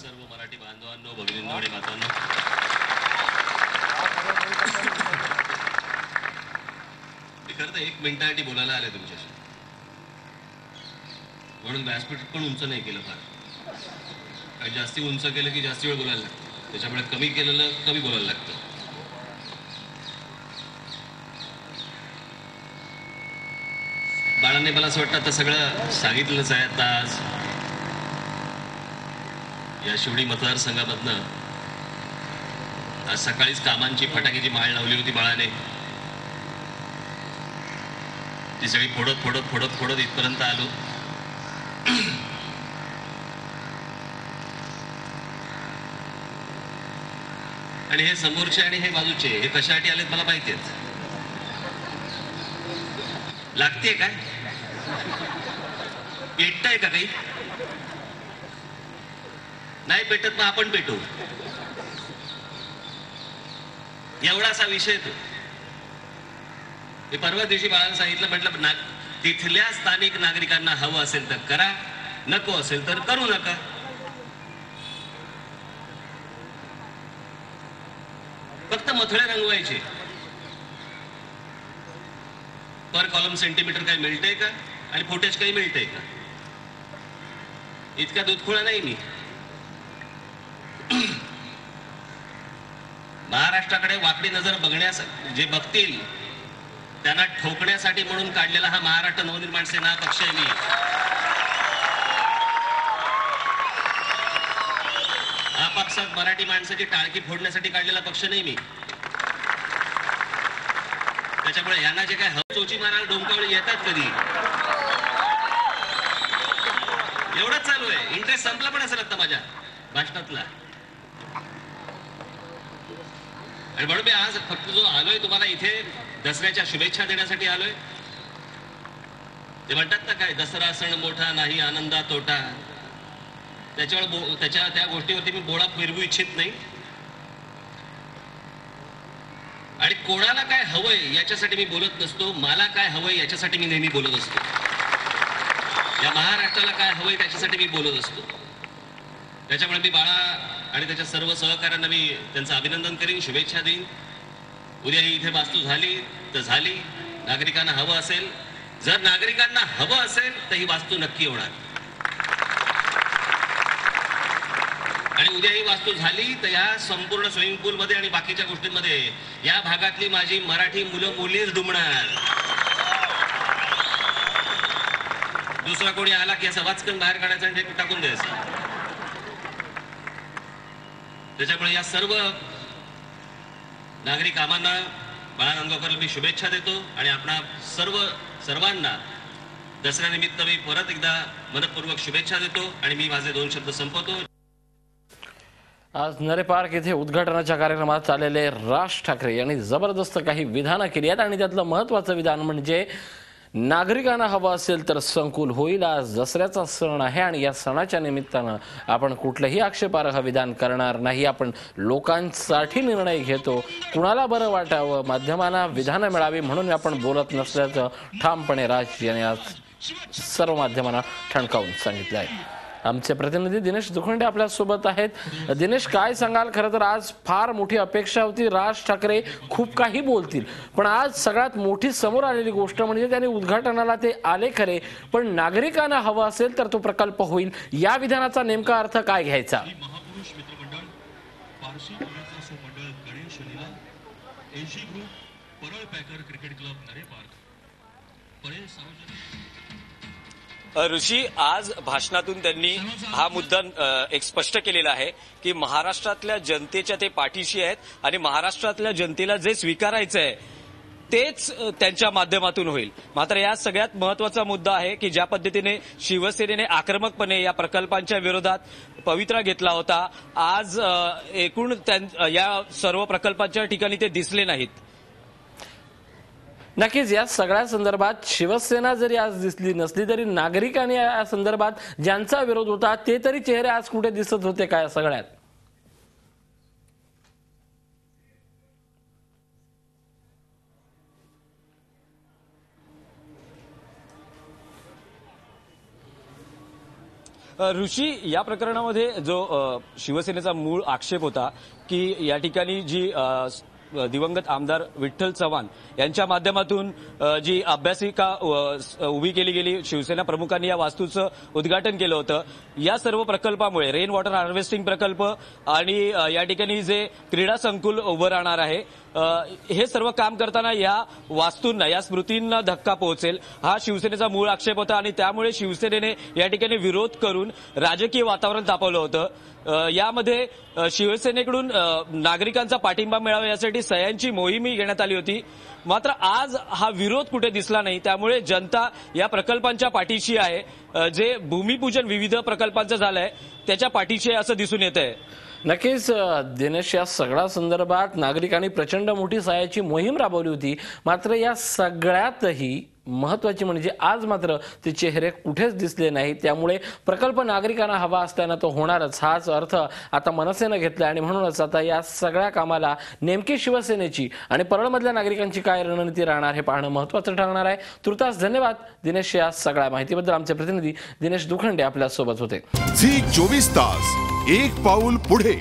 सर्व मराठी बांधवांनो, भगिनींनो आणि मातांनो, मी खरं तर 1 मिनिटासाठी बोलायला आले तुमच्याशी, म्हणून व्यासपीठ पण उंच नाही केलं फार. काही जास्ती उंच केलं की जास्ती वेळ बोलायला लागतं, त्याच्यामुळे कमी केलेलं कमी बोलायला लागतं. बाळांनी मला असं वाटतं आता सगळं सांगितलंच आहे. आता आज या शिवडी मतदारसंघामधनं आज सकाळीच कामांची फटाक्याची माळ लावली होती बाळाने. ती सगळी फोडत फोडत फोडत फोडत इथपर्यंत आलो. आणि हे समोरचे आणि हे बाजूचे हे कशासाठी आलेत मला माहितीच. लागतेय काय, पेटतंय का काही? नाही पेटत मग आपण पेटू, एवढासा विषय तो. मी परवा दिवशी बाळांना सांगितलं, म्हटलं तिथल्या स्थानिक नागरिकांना हवं असेल तर करा, नको असेल तर करू नका. फक्त मथळे रंगवायचे. पर कॉलम सेंटीमीटर काही मिळतंय का आणि फुटेज काही मिळतंय का? इतका दूधखोळा नाही मी. महाराष्ट्राकडे वाकडी नजर बघण्यास जे बघतील त्यांना ठोकण्यासाठी म्हणून काढलेला हा महाराष्ट्र नवनिर्माण सेना पक्ष आहे. मी आपापसात मराठी माणसाची टाळकी फोडण्यासाठी काढलेला पक्ष नाही मी. त्याच्यामुळे यांना जे काय चोची मारायला डोंकावळी येतात कधी, एवढंच चालू आहे. इंटरेस्ट संपला पण असेल आता माझ्या भाषणातला. आणि म्हणून मी आज फक्त जो आलोय तुम्हाला इथे दसऱ्याच्या शुभेच्छा देण्यासाठी आलोय. ते म्हणतात ना काय, दसरा सण मोठा नाही आनंदा तोटा. त्याच्यावर त्या गोष्टीवरती मी बोळा फिरवू इच्छित नाही. आणि कोणाला काय हवंय याच्यासाठी मी बोलत नसतो, मला काय हवंय याच्यासाठी मी नेहमी बोलत असतो. या महाराष्ट्राला काय हवंय त्याच्यासाठी मी बोलत असतो. त्याच्यामुळे मी बाळा आणि त्याच्या सर्व सहकाऱ्यांना मी त्यांचं अभिनंदन करीन, शुभेच्छा देईन. उद्या ही इथे वास्तू झाली तर झाली. नागरिकांना हवं असेल, जर नागरिकांना हवं असेल तर ही वास्तू नक्की होणार. आणि उद्या ही वास्तू झाली तर या संपूर्ण स्विमिंग पूल मध्ये आणि बाकीच्या गोष्टींमध्ये या भागातली माझी मराठी मुलं मुलीच डुंबणार. दुसरा कोणी आला की असं वाचकन बाहेर काढायचं आणि ते टाकून द्यायचं. त्याच्यामुळे या सर्व नागरिक कामांना बाळा नांदगावकरला मी शुभेच्छा देतो. आणि आपणा सर्वांना दसऱ्यानिमित्त मी परत एकदा मनपूर्वक शुभेच्छा देतो. आणि मी माझे 2 शब्द संपवतो. आज नरे पार्क येथे उद्घाटनाच्या कार्यक्रमात आलेले राज ठाकरे यांनी जबरदस्त काही विधानं केली आहेत. आणि त्यातलं महत्त्वाचं विधान म्हणजे नागरिकांना हवं असेल तर संकुल होईल. आज दसऱ्याचा सण आहे आणि या सणाच्या निमित्तानं आपण कुठलंही आक्षेपार्ह विधान करणार नाही. आपण लोकांसाठी निर्णय घेतो, कुणाला बरं वाटावं, माध्यमांना विधानं मिळावी म्हणून आपण बोलत नसल्याचं ठामपणे राज यांनी आज सर्व माध्यमांना ठणकावून सांगितलं आहे. आमचे प्रतिनिधी दिनेश दुखंडे आपल्या सोबत आहेत. दिनेश, काय सांगाल? खरं तर आज फार मोठी अपेक्षा होती, राज ठाकरे खूप काही बोलतील, पण आज सगळ्यात मोठी समोर आलेली गोष्ट म्हणजे त्यांनी उद्घाटनाला ते आले खरे, पण नागरिकांना हवं असेल तर तो प्रकल्प होईल. या विधानाचा नेमका अर्थ काय घ्यायचा? ऋषी, आज भाषणातून त्यांनी हा मुद्दा एक स्पष्ट केलेला आहे की महाराष्ट्रातल्या जनतेच्या ते पाठीशी आहेत आणि महाराष्ट्रातल्या जनतेला जे स्वीकारायचं आहे तेच त्यांच्या माध्यमातून होईल. मात्र या सगळ्यात महत्वाचा मुद्दा आहे की ज्या पद्धतीने शिवसेनेने आक्रमकपणे या प्रकल्पांच्या विरोधात पवित्रा घेतला होता, आज एकूण या सर्व प्रकल्पांच्या ठिकाणी ते दिसले नाहीत. नक्कीच या सगळ्या संदर्भात शिवसेना जरी आज दिसली नसली तरी नागरिकांनी या संदर्भात ज्यांचा विरोध होता ते तरी चेहरे आज कुठे दिसत होते काय सगळ्यात? ऋषी, या प्रकरणामध्ये जो शिवसेनेचा मूळ आक्षेप होता की या ठिकाणी जी दिवंगत आमदार विठ्ठल चव्हाण यांच्या माध्यमातून जी अभ्यासिका उभी केली गेली, शिवसेना प्रमुखांनी या वास्तूचं उद्घाटन केलं होतं. या सर्व प्रकल्पामुळे रेन वॉटर हार्वेस्टिंग प्रकल्प आणि या ठिकाणी जे क्रीडा संकुल उभं राहणार आहे, हे सर्व काम करताना या वास्तूंना, या स्मृतींना धक्का पोहोचेल, हा शिवसेनेचा मूळ आक्षेप होता आणि त्यामुळे शिवसेनेने या ठिकाणी विरोध करून राजकीय वातावरण तापवलं होतं. यामध्ये शिवसेनेकडून नागरिकांचा पाठिंबा मिळावा यासाठी सह्यांची मोहीमही घेण्यात आली होती. मात्र आज हा विरोध कुठे दिसला नाही, त्यामुळे जनता या प्रकल्पांच्या पाठीशी आहे. जे भूमिपूजन विविध प्रकल्पांचं झालंय त्याच्या पाठीशी आहे असं दिसून येत आहे. नक्कीच दिनेश, या सगळ्या संदर्भात नागरिकांनी प्रचंड मोठी सह्याची मोहीम राबवली होती. मात्र या सगळ्यातही महत्वाची म्हणजे आज मात्र ते चेहरे कुठेच दिसले नाही. त्यामुळे प्रकल्प नागरिकांना हवा असल्यानं तो होणारच, हाच अर्थ आता मनसेनं घेतला आणि म्हणूनच आता या सगळ्या कामाला नेमकी शिवसेनेची आणि परळमधल्या नागरिकांची काय रणनीती राहणार हे पाहणं महत्वाचं ठरणार आहे. तुर्तास धन्यवाद दिनेश, या सगळ्या माहितीबद्दल. आमचे प्रतिनिधी दिनेश दुखंडे आपल्या सोबत होते. झी 24 तास, एक पाऊल पुढे.